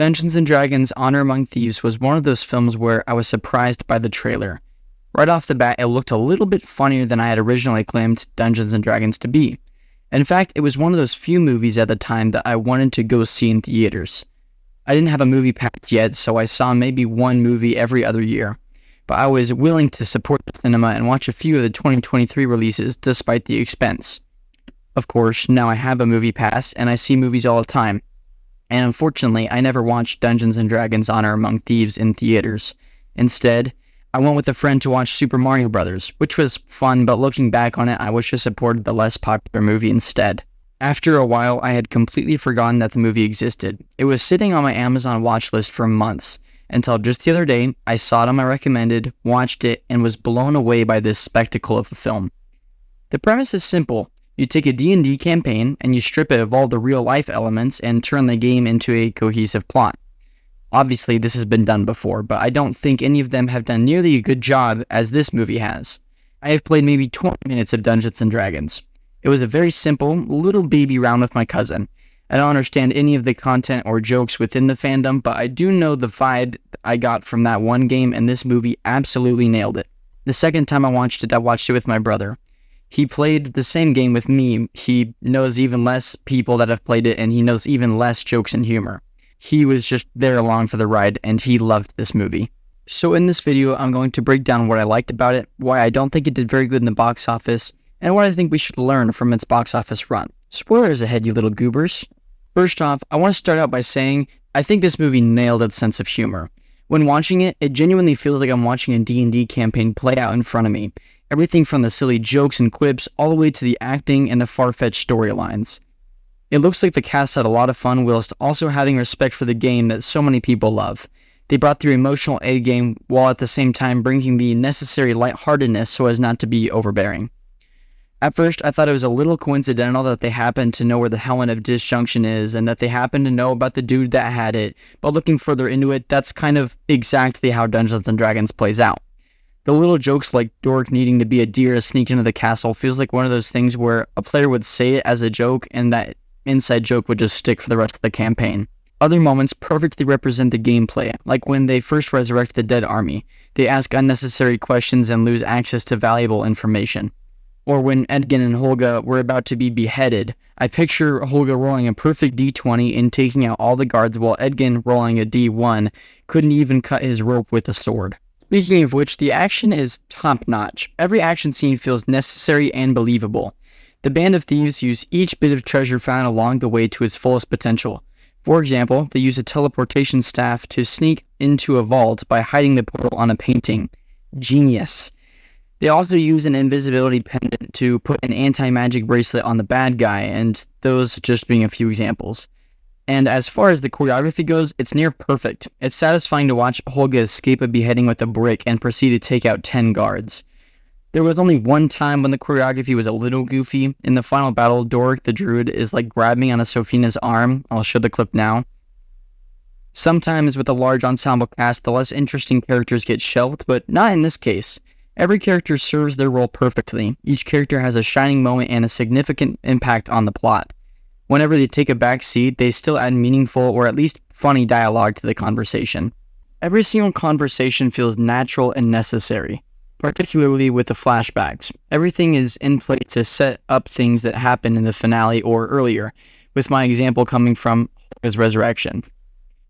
Dungeons & Dragons Honor Among Thieves was one of those films where I was surprised by the trailer. Right off the bat, it looked a little bit funnier than I had originally claimed Dungeons & Dragons to be. In fact, it was one of those few movies at the time that I wanted to go see in theaters. I didn't have a movie pass yet, so I saw maybe one movie every other year. But I was willing to support the cinema and watch a few of the 2023 releases despite the expense. Of course, now I have a movie pass and I see movies all the time. And unfortunately, I never watched Dungeons & Dragons Honor Among Thieves in theaters. Instead, I went with a friend to watch Super Mario Bros., which was fun, but looking back on it, I wish I supported the less popular movie instead. After a while, I had completely forgotten that the movie existed. It was sitting on my Amazon watch list for months, until just the other day, I saw it on my recommended, watched it, and was blown away by this spectacle of a film. The premise is simple. You take a D&D campaign, and you strip it of all the real-life elements and turn the game into a cohesive plot. Obviously, this has been done before, but I don't think any of them have done nearly a good job as this movie has. I have played maybe 20 minutes of Dungeons & Dragons. It was a very simple, little baby round with my cousin. I don't understand any of the content or jokes within the fandom, but I do know the vibe I got from that one game, and this movie absolutely nailed it. The second time I watched it with my brother. He played the same game with me. He knows even less people that have played it, and he knows even less jokes and humor. He was just there along for the ride, and he loved this movie. So in this video, I'm going to break down what I liked about it, why I don't think it did very good in the box office, and what I think we should learn from its box office run. Spoilers ahead, you little goobers. First off, I want to start out by saying, I think this movie nailed its sense of humor. When watching it, it genuinely feels like I'm watching a D&D campaign play out in front of me. Everything from the silly jokes and quips all the way to the acting and the far-fetched storylines. It looks like the cast had a lot of fun whilst also having respect for the game that so many people love. They brought their emotional A-game while at the same time bringing the necessary lightheartedness so as not to be overbearing. At first, I thought it was a little coincidental that they happened to know where the Helmet of Disjunction is and that they happened to know about the dude that had it, but looking further into it, that's kind of exactly how Dungeons & Dragons plays out. The little jokes like Dork needing to be a deer to sneak into the castle feels like one of those things where a player would say it as a joke and that inside joke would just stick for the rest of the campaign. Other moments perfectly represent the gameplay, like when they first resurrect the dead army. They ask unnecessary questions and lose access to valuable information. Or when Edgin and Holga were about to be beheaded, I picture Holga rolling a perfect D20 and taking out all the guards while Edgin rolling a D1 couldn't even cut his rope with a sword. Speaking of which, the action is top-notch. Every action scene feels necessary and believable. The Band of Thieves use each bit of treasure found along the way to its fullest potential. For example, they use a teleportation staff to sneak into a vault by hiding the portal on a painting. Genius. They also use an invisibility pendant to put an anti-magic bracelet on the bad guy, and those just being a few examples. And as far as the choreography goes, it's near perfect. It's satisfying to watch Holga escape a beheading with a brick and proceed to take out 10 guards. There was only one time when the choreography was a little goofy. In the final battle, Doric the Druid is like grabbing on a Sofina's arm. I'll show the clip now. Sometimes with a large ensemble cast, the less interesting characters get shelved, but not in this case. Every character serves their role perfectly. Each character has a shining moment and a significant impact on the plot. Whenever they take a back seat, they still add meaningful or at least funny dialogue to the conversation. Every single conversation feels natural and necessary, particularly with the flashbacks. Everything is in place to set up things that happen in the finale or earlier, with my example coming from his resurrection.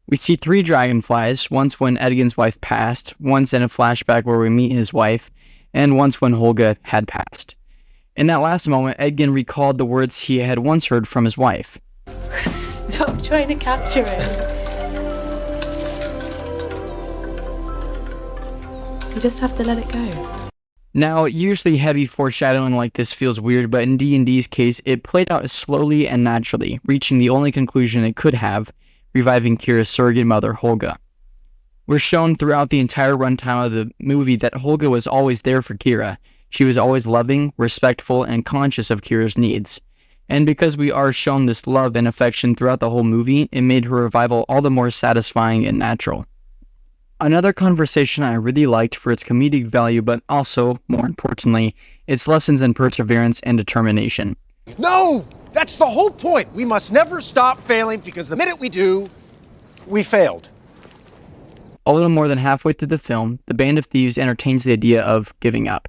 We see 3 dragonflies, once when Edgin's wife passed, once in a flashback where we meet his wife, and once when Holga had passed. In that last moment, Edgin recalled the words he had once heard from his wife. Stop trying to capture it. You just have to let it go. Now, usually heavy foreshadowing like this feels weird, but in D&D's case, it played out slowly and naturally, reaching the only conclusion it could have, reviving Kira's surrogate mother, Holga. We're shown throughout the entire runtime of the movie that Holga was always there for Kira. She was always loving, respectful, and conscious of Kira's needs. And because we are shown this love and affection throughout the whole movie, it made her revival all the more satisfying and natural. Another conversation I really liked for its comedic value, but also, more importantly, its lessons in perseverance and determination. No! That's the whole point! We must never stop failing, because the minute we do, We failed. A little more than halfway through the film, the band of thieves entertains the idea of giving up.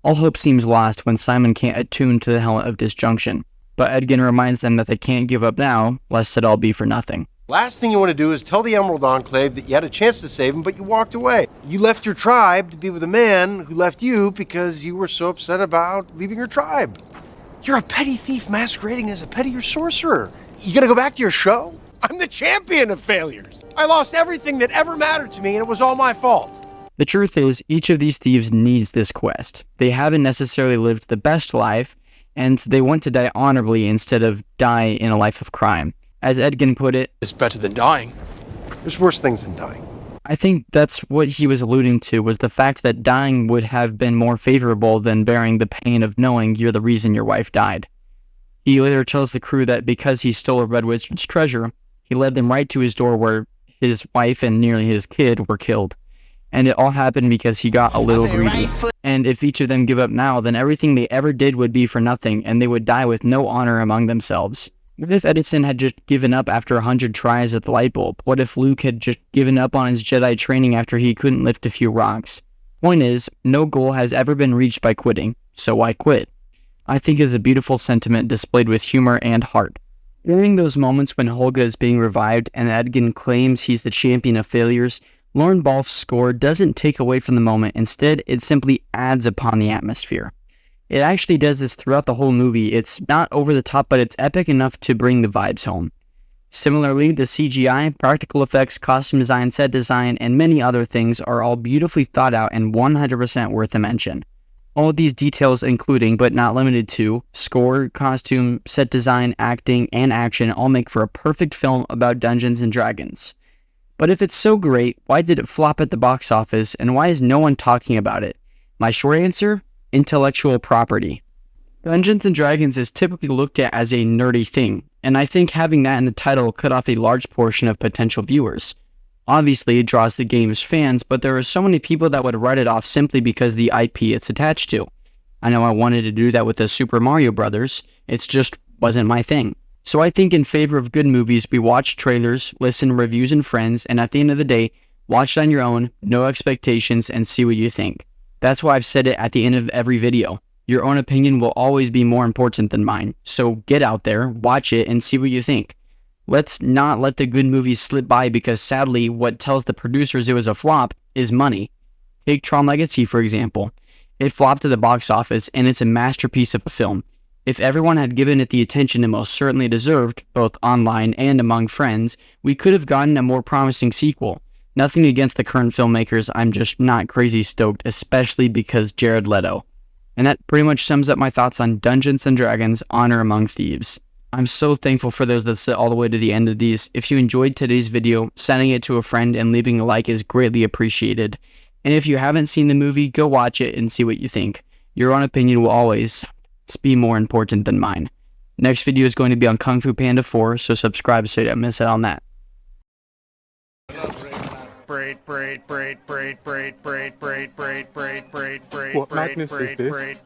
All hope seems lost when Simon can't attune to the helmet of disjunction, but Edgin reminds them that they can't give up now, lest it all be for nothing. Last thing you want to do is tell the Emerald Enclave that you had a chance to save him, but you walked away. You left your tribe to be with a man who left you because you were so upset about leaving your tribe. You're a petty thief masquerading as a petty sorcerer. You gonna go back to your show? I'm the champion of failures. I lost everything that ever mattered to me, and it was all my fault. The truth is, each of these thieves needs this quest. They haven't necessarily lived the best life, and they want to die honorably instead of die in a life of crime. As Edgin put it, It's better than dying. There's worse things than dying. I think that's what he was alluding to, was the fact that dying would have been more favorable than bearing the pain of knowing you're the reason your wife died. He later tells the crew that because he stole a red wizard's treasure, he led them right to his door where his wife and nearly his kid were killed. And it all happened because he got a little greedy. And if each of them give up now, then everything they ever did would be for nothing, and they would die with no honor among themselves. What if Edison had just given up after 100 tries at the light bulb? What if Luke had just given up on his Jedi training after he couldn't lift a few rocks? Point is, no goal has ever been reached by quitting, so why quit? I think is a beautiful sentiment displayed with humor and heart. During those moments when Holga is being revived and Edgin claims he's the champion of failures, Lorne Balfe's score doesn't take away from the moment. Instead, it simply adds upon the atmosphere. It actually does this throughout the whole movie. It's not over the top, but it's epic enough to bring the vibes home. Similarly, the CGI, practical effects, costume design, set design, and many other things are all beautifully thought out and 100% worth a mention. All of these details including, but not limited to, score, costume, set design, acting, and action all make for a perfect film about Dungeons & Dragons. But if it's so great, why did it flop at the box office, and why is no one talking about it? My short answer? Intellectual property. Dungeons & Dragons is typically looked at as a nerdy thing, and I think having that in the title cut off a large portion of potential viewers. Obviously, it draws the game's fans, but there are so many people that would write it off simply because the IP it's attached to. I know I wanted to do that with the Super Mario Brothers, it just wasn't my thing. So I think in favor of good movies, we watch trailers, listen to reviews and friends, and at the end of the day, watch it on your own, no expectations, and see what you think. That's why I've said it at the end of every video. Your own opinion will always be more important than mine, so get out there, watch it, and see what you think. Let's not let the good movies slip by because sadly, what tells the producers it was a flop is money. Take Tron Legacy, for example. It flopped at the box office, and it's a masterpiece of a film. If everyone had given it the attention it most certainly deserved, both online and among friends, we could have gotten a more promising sequel. Nothing against the current filmmakers, I'm just not crazy stoked, especially because Jared Leto. And that pretty much sums up my thoughts on Dungeons & Dragons: Honor Among Thieves. I'm so thankful for those that sit all the way to the end of these. If you enjoyed today's video, sending it to a friend and leaving a like is greatly appreciated. And if you haven't seen the movie, go watch it and see what you think. Your own opinion will always be more important than mine. Next video is going to be on Kung Fu Panda 4, so subscribe so you don't miss out on that. What madness is this?